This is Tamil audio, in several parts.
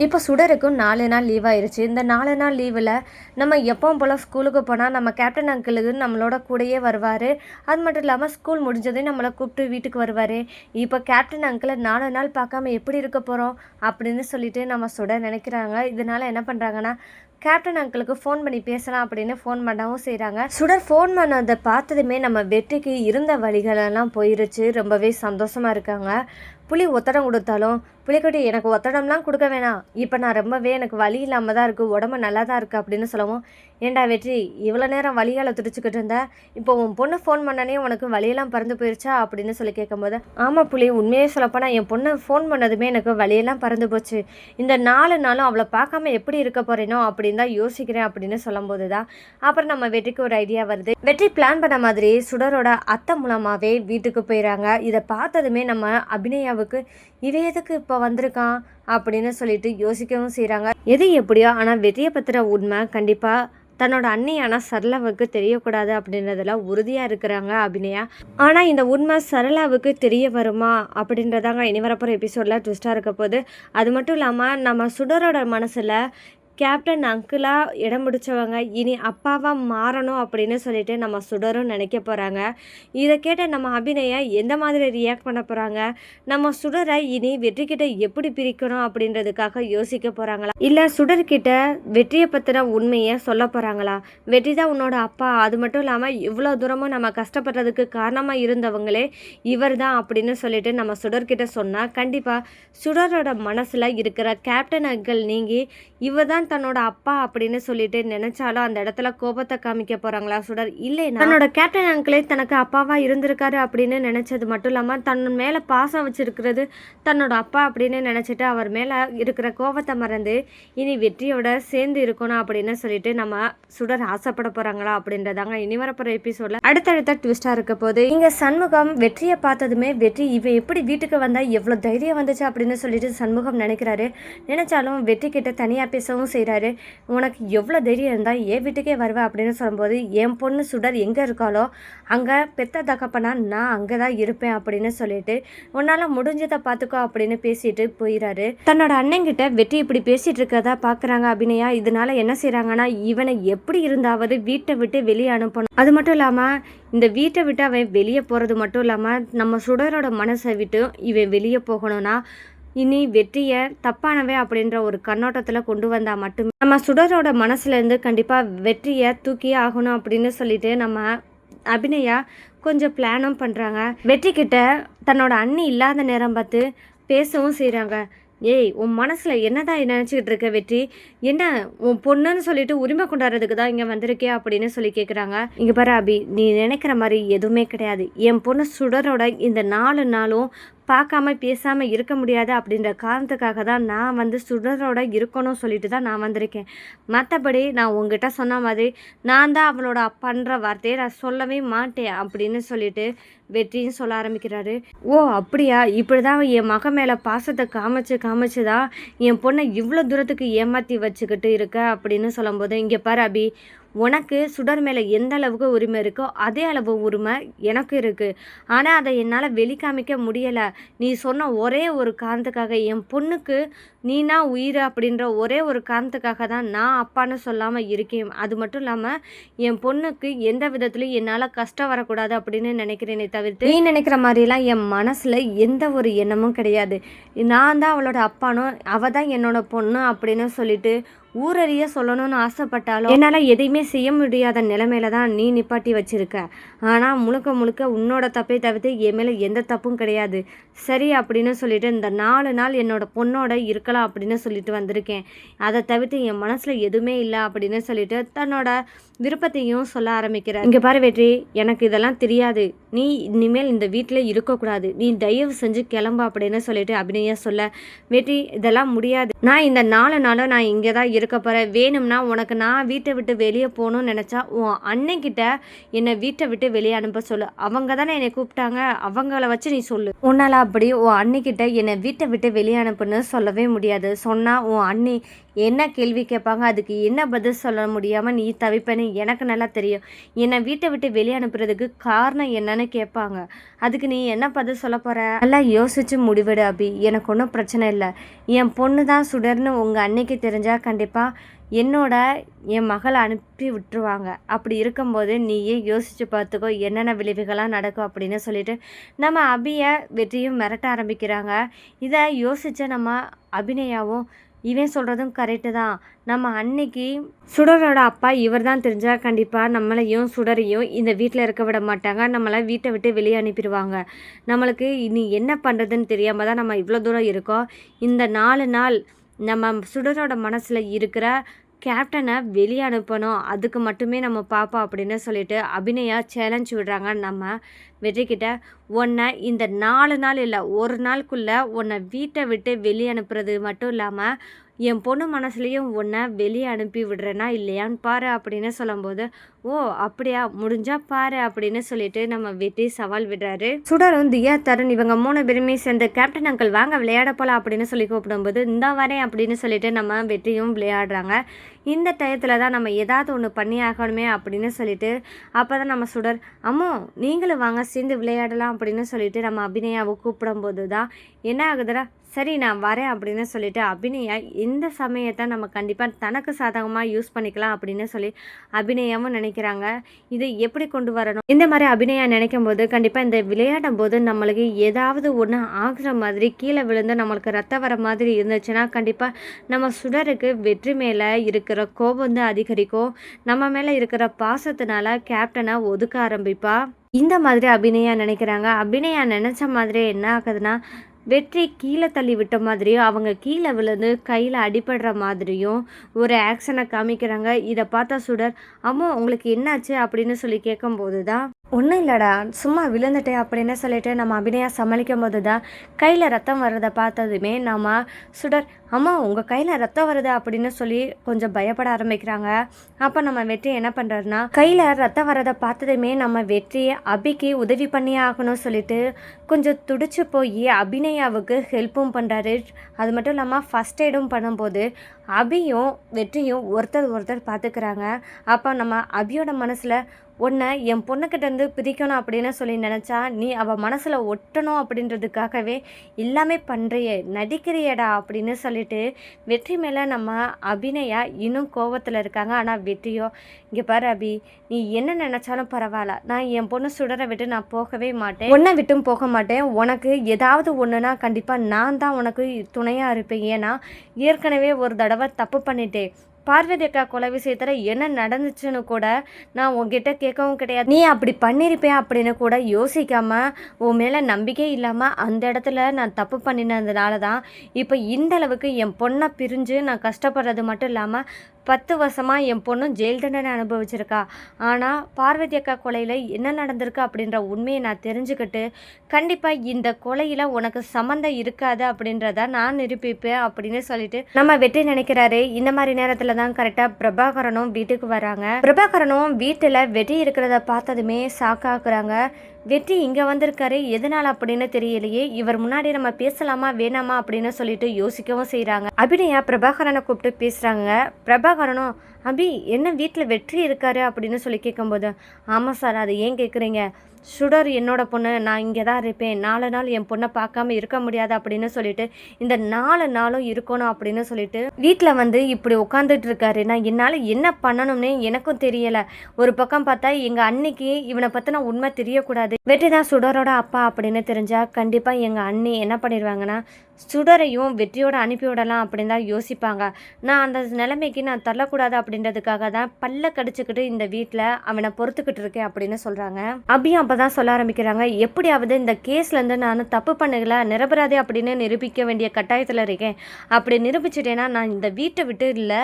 இப்போ சுடருக்கும் 4 நாள் லீவ் ஆயிருச்சு. இந்த 4 நாள் லீவில் நம்ம எப்பவும் போல் ஸ்கூலுக்கு போனால் நம்ம கேப்டன் அங்கிளுக்கு நம்மளோட கூடயே வருவார். அது மட்டும் இல்லாமல் ஸ்கூல் முடிஞ்சதையும் நம்மளை கூப்பிட்டு வீட்டுக்கு வருவார். இப்போ கேப்டன் அங்கிளை 4 நாள் பார்க்காம எப்படி இருக்க போகிறோம் அப்படின்னு சொல்லிட்டு நம்ம சுடர் நினைக்கிறாங்க. இதனால என்ன பண்ணுறாங்கன்னா, கேப்டன் அங்கிளுக்கு ஃபோன் பண்ணி பேசலாம் அப்படின்னு ஃபோன் பண்ணவும் செய்கிறாங்க. சுடர் ஃபோன் பண்ணதை பார்த்ததுமே நம்ம வெற்றிக்கு இருந்த வழிகளெல்லாம் போயிருச்சு. ரொம்பவே சந்தோஷமாக இருக்காங்க. புலி ஒத்தடம் கொடுத்தாலும், புலிக்குட்டி எனக்கு ஒத்தடம்லாம் கொடுக்க வேணாம், இப்போ நான் ரொம்பவே எனக்கு வலி இல்லாமல் தான் இருக்குது, உடம்பு நல்லா தான் இருக்குது அப்படின்னு சொல்லவும், ஏண்டா வெற்றி இவ்வளோ நேரம் வலியால் துடிச்சிக்கிட்டு இருந்தேன், இப்போ உன் பொண்ணு ஃபோன் பண்ணனே உனக்கு வலியெல்லாம் பறந்து போயிடுச்சா அப்படின்னு சொல்லி கேட்கும்போது, ஆமாம் புலி, உண்மையே சொல்லப்போனா என் பொண்ணு ஃபோன் பண்ணதுமே எனக்கு வலியெல்லாம் பறந்து போச்சு, இந்த 4 நாளும் அவளை பார்க்காம எப்படி இருக்க போகிறேனோ அப்படின்னு தான் யோசிக்கிறேன் அப்படின்னு சொல்லும்போது தான் அப்புறம் நம்ம வெற்றிக்கு ஒரு ஐடியா வருது. வெற்றி பிளான் பண்ண மாதிரி சுடரோட அத்தை மூலமாகவே வீட்டுக்கு போயிடறாங்க. இதை பார்த்ததுமே நம்ம அபிநயாவுக்கு இவன் எதுக்கு இப்போ வந்திருக்கான் அப்படின்னு சொல்லிட்டு யோசிக்கவும் செய்கிறாங்க. எது எப்படியோ ஆனால் வெற்றியை பற்றின உண்மை கண்டிப்பாக தன்னோட அண்ணியான சரளாவுக்கு தெரியக்கூடாது அப்படின்றதுல உறுதியாக இருக்கிறாங்க அபிநயா. ஆனால் இந்த உண்மை சரளாவுக்கு தெரிய வருமா அப்படின்றதாங்க இனி வரப்போகிற எபிசோடில் ட்விஸ்ட்டாக இருக்க போது. அது மட்டும் இல்லாமல் நம்ம சுடரோட மனசில் கேப்டன் அங்கிளாக இடம் பிடிச்சவங்க இனி அப்பாவாக மாறணும் அப்படின்னு சொல்லிட்டு நம்ம சுடரும் நினைக்க போகிறாங்க. இதை கேட்ட நம்ம அபிநயா எந்த மாதிரி ரியாக்ட் பண்ண போகிறாங்க, நம்ம சுடரை இனி வெற்றிக்கிட்ட எப்படி பிரிக்கணும் அப்படின்றதுக்காக யோசிக்க போகிறாங்களா, இல்லை சுடர்கிட்ட வெற்றியை பற்றின உண்மையை சொல்ல போகிறாங்களா, வெற்றி தான் உன்னோட அப்பா, அது மட்டும் இல்லாமல் இவ்வளோ தூரமும் நம்ம கஷ்டப்படுறதுக்கு காரணமாக இருந்தவங்களே இவர் தான் அப்படின்னு சொல்லிட்டு நம்ம சுடர்கிட்ட சொன்னால் கண்டிப்பாக சுடரோட மனசில் இருக்கிற கேப்டன் அங்கிள் நீங்கி இவர் தான் தன்னோட அப்பா அப்படின்னு சொல்லிட்டு நினைச்சாலும் அந்த இடத்துல கோபத்தை காமிக்க போறாங்களா சுடர், இல்லைன்னா தன்னோட கேப்டன் அங்கிளே தனக்கு அப்பாவா இருந்திருக்காரு அப்படின்னு நினைச்சது மட்டும் இல்லாம தன் மேல பாசம் வச்சிருக்கிறது தன்னோட அப்பா அப்படின்னு நினைச்சிட்டு அவர் மேல இருக்கிற கோபத்தை மறந்து இனி வெற்றியோட சேர்ந்து இருக்கணும் அப்படின்னு சொல்லிட்டு நம்ம சுடர் ஆசைப்பட போறாங்களா அப்படின்றதாங்க இனி வரப்போற எபிசோட்ல அடுத்தடுத்த ட்விஸ்டா இருக்க போது. இங்க சண்முகம் வெற்றியை பார்த்ததுமே வெற்றி இவ எப்படி வீட்டுக்கு வந்தா எவ்வளவு தைரியம் வந்துச்சு அப்படின்னு சொல்லிட்டு சண்முகம் நினைக்கிறாரு. நினைச்சாலும் வெற்றி கிட்ட தனியா பேசவும் செய்கிறாரு. உனக்கு எவ்வளோ தைரியம் இருந்தால் என் வீட்டுக்கே வருவேன் அப்படின்னு சொல்லும்போது, என் பொண்ணு சுடர் எங்கே இருக்காளோ அங்கே பெத்த தகப்பனா நான் அங்கே தான் இருப்பேன் அப்படின்னு சொல்லிட்டு உன்னால் முடிஞ்சதை பார்த்துக்கோ அப்படின்னு பேசிட்டு போயிடாரு. தன்னோட அண்ணங்கிட்ட வெற்றி இப்படி பேசிட்டு இருக்கதா பார்க்குறாங்க அபிநயா. இதனால என்ன செய்கிறாங்கன்னா, இவனை எப்படி இருந்தாவது வீட்டை விட்டு வெளியே அனுப்பணும். அது மட்டும் இல்லாமல் இந்த வீட்டை விட்டு அவன் வெளியே போகிறது மட்டும் இல்லாமல் நம்ம சுடரோட மனசை விட்டு இவன் வெளியே போகணும்னா இனி வெற்றியை தப்பானவே அப்படின்ற ஒரு கண்ணோட்டத்தில் கொண்டு வந்தால் மட்டுமே நம்ம சுடரோட மனசுலேருந்து கண்டிப்பாக வெற்றியை தூக்கியே ஆகணும் அப்படின்னு சொல்லிட்டு நம்ம அபிநயா கொஞ்சம் பிளானும் பண்ணுறாங்க. வெற்றிக்கிட்ட தன்னோட அண்ணி இல்லாத நேரம் பார்த்து பேசவும் செய்கிறாங்க. ஏய், உன் மனசில் என்னதான் நினச்சிக்கிட்டு இருக்க வெற்றி, என்ன உன் பொண்ணுன்னு சொல்லிட்டு உரிமை கொண்டாடுறதுக்கு தான் இங்கே வந்திருக்கே அப்படின்னு சொல்லி கேட்குறாங்க. இங்கே பாரு அபி, நீ நினைக்கிற மாதிரி எதுவுமே கிடையாது. என் பொண்ணு சுடரோட இந்த 4 நாளும் பார்க்காம பேசாமல் இருக்க முடியாது அப்படின்ற காரணத்துக்காக தான் நான் வந்து சுடரோட இருக்கணும் சொல்லிட்டு தான் நான் வந்திருக்கேன். மற்றபடி நான் உங்ககிட்ட சொன்ன மாதிரி நான் தான் அவளோட அப்பான்ற வார்த்தையை நான் சொல்லவே மாட்டேன் அப்படின்னு சொல்லிட்டு வெற்றியும் சொல்ல ஆரம்பிக்கிறாரு. ஓ அப்படியா, இப்படி தான் என் மகன் மேலே பாசத்தை காமிச்சு தான் என் பொண்ணை இவ்வளோ தூரத்துக்கு ஏமாற்றி வச்சுக்கிட்டு இருக்க அப்படின்னு சொல்லும்போது, இங்கே பாரு அபி, உனக்கு சுடர் மேலே எந்த அளவுக்கு உரிமை இருக்கோ அதே அளவு உரிமை எனக்கு இருக்குது. ஆனால் அதை என்னால் வெளிக்காமிக்க முடியலை. நீ சொன்ன ஒரே ஒரு காரணத்துக்காக, என் பொண்ணுக்கு நீனா உயிர் அப்படின்ற ஒரே ஒரு காரணத்துக்காக தான் நான் அப்பான்னு சொல்லாமல் இருக்கேன். அது மட்டும் இல்லாமல் என் பொண்ணுக்கு எந்த விதத்துலையும் என்னால் கஷ்டம் வரக்கூடாது அப்படின்னு நினைக்கிறேனே தவிர்த்து நீ நினைக்கிற மாதிரிலாம் என் மனசில் எந்த ஒரு எண்ணமும் கிடையாது. நான் தான் அவளோட அப்பானோ அவள் தான் என்னோட பொண்ணு அப்படின்னு சொல்லிட்டு ஊரறிய சொல்லணும்னு ஆசைப்பட்டாலும் என்னால் எதையுமே செய்ய முடியாத நிலைமையில தான் நீ நிப்பாட்டி வச்சிருக்க. ஆனால் முழுக்க முழுக்க உன்னோட தப்பை தவிர்த்து என் மேலே எந்த தப்பும் கிடையாது சரி அப்படின்னு சொல்லிட்டு இந்த 4 நாள் என்னோட பொண்ணோட இருக்கலாம் அப்படின்னு சொல்லிட்டு வந்திருக்கேன். அதை தவிர்த்து என் மனசில் எதுவுமே இல்லை அப்படின்னு சொல்லிட்டு தன்னோட விருப்பத்தையும் சொல்ல ஆரம்பிக்கிறார். இங்கே பாரு வெற்றி, எனக்கு இதெல்லாம் தெரியாது, நீ இனிமேல் இந்த வீட்டில் இருக்கக்கூடாது, நீ தயவு செஞ்சு கிளம்பு அப்படின்னு சொல்லிட்டு அபிநயா சொல்ல, வெற்றி இதெல்லாம் முடியாது, நான் இந்த 4 நாளும் நான் இங்கே தான் இருக்க போகிறேன், வேணும்னா உனக்கு நான் வீட்டை விட்டு வெளியே போகணும்னு நினச்சா உன் அன்னைக்கிட்ட என்னை வீட்டை விட்டு வெளியே அனுப்ப சொல்லு, அவங்க தானே என்னை கூப்பிட்டாங்க, அவங்கள வச்சு நீ சொல்லு. உன்னால் அப்படி உன் அன்னிக்கிட்ட என்னை வீட்டை விட்டு வெளியே அனுப்புன்னு சொல்லவே முடியாது. சொன்னால் உன் அண்ணி என்ன கேள்வி கேட்பாங்க, அதுக்கு என்ன பதில் சொல்ல முடியாமல் நீ தவிப்பேன்னு எனக்கு நல்லா தெரியும். என்னை வீட்டை விட்டு வெளியே அனுப்புறதுக்கு காரணம் என்னன்னு இல்லையான்னு கேட்பாங்க. அதுக்கு நீ என்ன பதில் சொல்ல போற? நல்லா யோசிச்சு முடிவெடு அபி. எனக்கு ஒன்றும் பிரச்சனை இல்லை. என் பொண்ணு தான் சுடர்னு உங்கள் அன்னைக்கு தெரிஞ்சால் கண்டிப்பாக என் மகளை அனுப்பி விட்டுருவாங்க. அப்படி இருக்கும்போது நீயே யோசிச்சு பார்த்துக்கோ என்னென்ன விளைவுகளாக நடக்கும் அப்படின்னு சொல்லிட்டு நம்ம அபியை வெற்றியும் மிரட்ட ஆரம்பிக்கிறாங்க. இதை யோசித்த நம்ம அபிநயாவும் இவன் சொல்கிறதும் கரெக்டு தான். நம்ம அன்னைக்கு சுடரோட அப்பா இவர் தான் தெரிஞ்சால் கண்டிப்பாக நம்மளையும் சுடரையும் இந்த வீட்டில் இருக்க விட மாட்டாங்க. நம்மளை வீட்டை விட்டு வெளியே அனுப்பிடுவாங்க. நம்மளுக்கு இனி என்ன பண்ணுறதுன்னு தெரியாமல் தான் நம்ம இவ்வளோ தூரம் இருக்கோம். இந்த 4 நாள் நம்ம சுடரோட மனசில் இருக்கிற கேப்டனை வெளியே அனுப்பணும், அதுக்கு மட்டுமே நம்ம பார்ப்போம் அப்படின்னு சொல்லிட்டு அபிநயா சேலஞ்ச் விடுறாங்க நம்ம வெற்றிக்கிட்ட. உன்னை இந்த 4 நாள் இல்லை, ஒரு நாளுக்குள்ளே உன்னை வீட்டை விட்டு வெளியே அனுப்புறது மட்டும் இல்லாமல் என் பொண்ணு மனசுலேயும் உன்னை வெளியே அனுப்பி விடுறேன்னா இல்லையான்னு பாரு அப்படின்னு சொல்லும்போது, ஓ அப்படியா, முடிஞ்சா பாரு அப்படின்னு சொல்லிட்டு நம்ம வெற்றி சவால் விடுறாரு. சுடரும் தியா தருண் இவங்க 3 பேருமே சேர்ந்து கேப்டன் அங்கிள் வாங்க விளையாட போகலாம் அப்படின்னு சொல்லி கூப்பிடும்போது இந்த வரேன் அப்படின்னு சொல்லிட்டு நம்ம வெற்றியும் விளையாடுறாங்க. இந்த டயத்தில் தான் நம்ம ஏதாவது ஒன்று பண்ணி ஆகணுமே அப்படின்னு சொல்லிட்டு அப்போ தான் நம்ம சுடர் அம்மோ நீங்களும் வாங்க சேர்ந்து விளையாடலாம் அப்படின்னு சொல்லிட்டு நம்ம அபிநயாவை கூப்பிடும்போது தான் என்ன ஆகுதுடா, சரி நான் வரேன் அப்படின்னு சொல்லிட்டு அபிநயா இந்த சமயத்தை நம்ம கண்டிப்பாக தனக்கு சாதகமாக யூஸ் பண்ணிக்கலாம் அப்படின்னு சொல்லி அபிநயாவும் நினைக்கிறாங்க. இதை எப்படி கொண்டு வரணும், இந்த மாதிரி அபிநயா நினைக்கும் போது கண்டிப்பாக இந்த விளையாடும் போது நம்மளுக்கு ஏதாவது ஒன்று ஆகுற மாதிரி கீழே விழுந்து நம்மளுக்கு ரத்தம் வர மாதிரி இருந்துச்சுன்னா கண்டிப்பாக நம்ம சுடருக்கு வெற்றி மேலே இருக்கிற கோபம் தான் அதிகரிக்கும். நம்ம மேலே இருக்கிற பாசத்தினால கேப்டனை ஒதுக்க ஆரம்பிப்பா. இந்த மாதிரி அபிநயா நினைக்கிறாங்க. அபிநயா நினச்ச மாதிரி என்ன ஆகுதுன்னா வெற்றி கீழே தள்ளி விட்ட மாதிரியும் அவங்க கீழே விழுந்து கையில் அடிபடுற மாதிரியும் ஒரு ஆக்ஷனை காமிக்கிறாங்க. இதை பார்த்தா சுடர் அம்மா உங்களுக்கு என்னாச்சு அப்படின்னு சொல்லி கேட்கும்போது தான் ஒன்றும் இல்லைடா சும்மா விழுந்துட்டேன் அப்படின்னு சொல்லிட்டு நம்ம அபிநயா சமாளிக்கும் போது தான் கையில் ரத்தம் வர்றதை பார்த்ததுமே நம்ம சுடர் அம்மா உங்கள் கையில் ரத்தம் வருது அப்படின்னு சொல்லி கொஞ்சம் பயப்பட ஆரம்பிக்கிறாங்க. அப்போ நம்ம வெற்றி என்ன பண்ணுறாருன்னா கையில் ரத்தம் வர்றதை பார்த்ததுமே நம்ம வெற்றி அபிக்கு உதவி பண்ணி ஆகணும்னு சொல்லிட்டு கொஞ்சம் துடிச்சு போய் அபிநயாவுக்கு ஹெல்ப்பும் பண்ணுறாரு. அது மட்டும் இல்லாமல் ஃபஸ்ட் எய்டும் பண்ணும்போது அபியும் வெற்றியும் ஒருத்தர் பார்த்துக்கிறாங்க. அப்போ நம்ம அபியோட மனசில் உன்னை என் பொண்ணுக்கிட்டேருந்து பிரிக்கணும் அப்படின்னு சொல்லி நினச்சா நீ அவள் மனசில் ஒட்டணும் அப்படின்றதுக்காகவே எல்லாமே பண்ணுறியே, நடிக்கிறியடா அப்படின்னு சொல்லிட்டு வெற்றி மேலே நம்ம அபிநயா இன்னும் கோபத்தில் இருக்காங்க. ஆனால் வெற்றியோ இங்கே பாரு அபி, நீ என்ன நினச்சாலும் பரவாயில்ல, நான் என் பொண்ணு சுடரை விட்டு நான் போகவே மாட்டேன், உன்னை விட்டும் போக மாட்டேன். உனக்கு ஏதாவது ஒன்றுனா கண்டிப்பாக நான் தான் உனக்கு துணையாக இருப்பேன். ஏன்னா ஏற்கனவே ஒரு தடவை தப்பு பண்ணிட்டேன். பார்வதி அக்கா கொலை விஷயத்தில் என்ன நடந்துச்சுன்னு கூட நான் உங்ககிட்ட கேட்கவும் கிடையாது. நீ அப்படி பண்ணியிருப்பேன் அப்படின்னு கூட யோசிக்காமல் உன் மேலே நம்பிக்கை இல்லாமல் அந்த இடத்துல நான் தப்பு பண்ணினதுனால தான் இப்போ இந்த அளவுக்கு என் பொண்ணை பிரிஞ்சு நான் கஷ்டப்படுறது மட்டும் இல்லாமல் 10 வருஷமாக என் பொண்ணும் ஜெயில் தண்டனை அனுபவிச்சிருக்கா. ஆனால் பார்வதி அக்கா கொலையில் என்ன நடந்திருக்கு அப்படின்ற உண்மையை நான் தெரிஞ்சுக்கிட்டு கண்டிப்பாக இந்த கொலையில் உனக்கு சம்மந்தம் இருக்காது அப்படின்றத நான் நிரூபிப்பேன் அப்படின்னு சொல்லிட்டு நம்ம வெற்றி நினைக்கிறாரு. இந்த மாதிரி நேரத்தில் தான் கரெக்டாக பிரபாகரனும் வீட்டுக்கு வராங்க. பிரபாகரனும் வீட்டில் வெற்றி இருக்கிறத பார்த்ததுமே ஷாக்காக்குறாங்க. வெற்றி இங்கே வந்திருக்காரு எதனால் அப்படின்னு தெரியலையே, இவர் முன்னாடி நம்ம பேசலாமா வேணாமா அப்படின்னு சொல்லிட்டு யோசிக்கவும் செய்கிறாங்க. அபிநயா பிரபாகரனை கூப்பிட்டு பேசுகிறாங்க. பிரபாகரனும் அபி என்ன வீட்டில் வெற்றி இருக்காரு அப்படின்னு சொல்லி கேட்கும்போது ஆமாம் சார், அது ஏன் கேட்குறீங்க, சுடர் என்னோட பொண்ணு, நான் இங்கே தான் இருப்பேன், 4 நாள் என் பொண்ணை பார்க்காம இருக்க முடியாது அப்படின்னு சொல்லிட்டு இந்த 4 நாளும் இருக்கணும் அப்படின்னு சொல்லிட்டு வீட்டில் வந்து இப்படி உட்காந்துட்டு இருக்காரு. நான் என்னால் என்ன பண்ணணும்னு எனக்கும் தெரியலை. ஒரு பக்கம் பார்த்தா எங்கள் அன்னைக்கு இவனை பற்றின உண்மை தெரியக்கூடாது, வெற்றி தான் சுடரோட அப்பா அப்படின்னு தெரிஞ்சால் கண்டிப்பாக எங்கள் அண்ணி என்ன பண்ணிடுவாங்கன்னா சுடரையும் வெற்றியோட அனுப்பிவிடலாம் அப்படின்னு தான் யோசிப்பாங்க. நான் அந்த நிலைமைக்கு நான் தள்ளக்கூடாது அப்படின்றதுக்காக தான் பல்ல கடிச்சுக்கிட்டு இந்த வீட்டில் அவனை பொறுத்துக்கிட்டு இருக்கேன் அப்படின்னு சொல்கிறாங்க. அபியும் அப்போ தான் சொல்ல ஆரம்பிக்கிறாங்க, எப்படியாவது இந்த கேஸ்லேருந்து நான் தப்பு பண்ணல, நிரபராதி அப்படின்னு நிரூபிக்க வேண்டிய கட்டாயத்தில் இருக்கேன். அப்படி நிரூபிச்சிட்டேன்னா நான் இந்த வீட்டை விட்டு இல்லை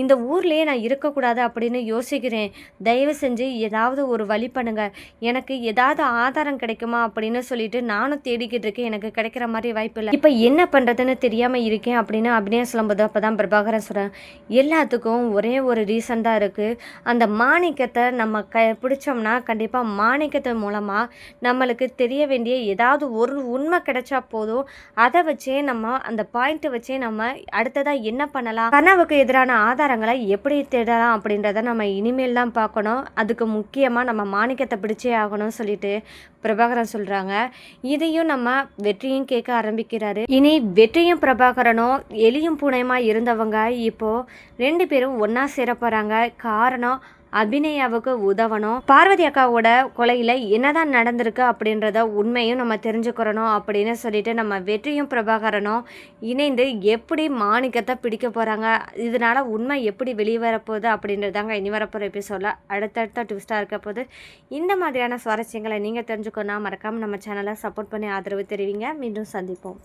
இந்த ஊர்லேயே நான் இருக்கக்கூடாது அப்படின்னு யோசிக்கிறேன். தயவு செஞ்சு ஏதாவது ஒரு வழி பண்ணுங்க, எனக்கு ஏதாவது ஆதாரம் கிடைக்குமா அப்படின்னு சொல்லிட்டு நானும் தேடிக்கிட்டு இருக்கேன், எனக்கு கிடைக்கிற மாதிரி வாய்ப்பு இல்லை, இப்போ என்ன பண்ணுறதுன்னு தெரியாமல் இருக்கேன் அப்படின்னு அபிநயா சொல்லும்போது அப்போ தான் பிரபாகரன் சொல்கிறேன், எல்லாத்துக்கும் ஒரே ஒரு ரீசன் தான் இருக்குது. அந்த மாணிக்கத்தை நம்ம பிடிச்சோம்னா கண்டிப்பாக மாணிக்கத்தை மூலமாக நம்மளுக்கு தெரிய வேண்டிய ஏதாவது ஒரு உண்மை கிடைச்சா போதும், அதை வச்சே நம்ம அந்த பாயிண்ட்டை வச்சே நம்ம அடுத்ததாக என்ன பண்ணலாம், கனவுக்கு எதிரான ஆதாரங்களை எப்படி தேடலாம் அப்படின்றத நம்ம இனிமேல் தான் பார்க்கணும். அதுக்கு முக்கியமாக நம்ம மாணிக்கத்தை பிடிச்சே ஆகணும்னு சொல்லிட்டு பிரபாகரன் சொல்கிறாங்க. இதையும் நம்ம வெற்றியும் கேட்க ஆரம்பிக்கிறாரு. இனி வெற்றியும் பிரபாகரனும் எலியும் பூனையுமா இருந்தவங்க இப்போது 2 பேரும் ஒன்றா சேர போகிறாங்க. காரணம் அபிநயாவுக்கு உதவணும். பார்வதி அக்காவோட கொலையில் என்னதான் நடந்திருக்கு அப்படின்றத உண்மையும் நம்ம தெரிஞ்சுக்கிறணும் அப்படின்னு சொல்லிட்டு நம்ம வெற்றியும் பிரபாகரனும் இணைந்து எப்படி மாணிக்கத்தை பிடிக்க போகிறாங்க, இதனால் உண்மை எப்படி வெளியே வரப்போகுது அப்படின்றதாங்க இனி வரப்போகிற எபிசோடில் அடுத்தடுத்த ட்விஸ்ட்டாக இருக்க போது. இந்த மாதிரியான சுவாரஸ்யங்களை நீங்கள் தெரிஞ்சுக்கணும்னா மறக்காமல் நம்ம சேனலை சப்போர்ட் பண்ணி ஆதரவு தெரிவிங்க. மீண்டும் சந்திப்போம்.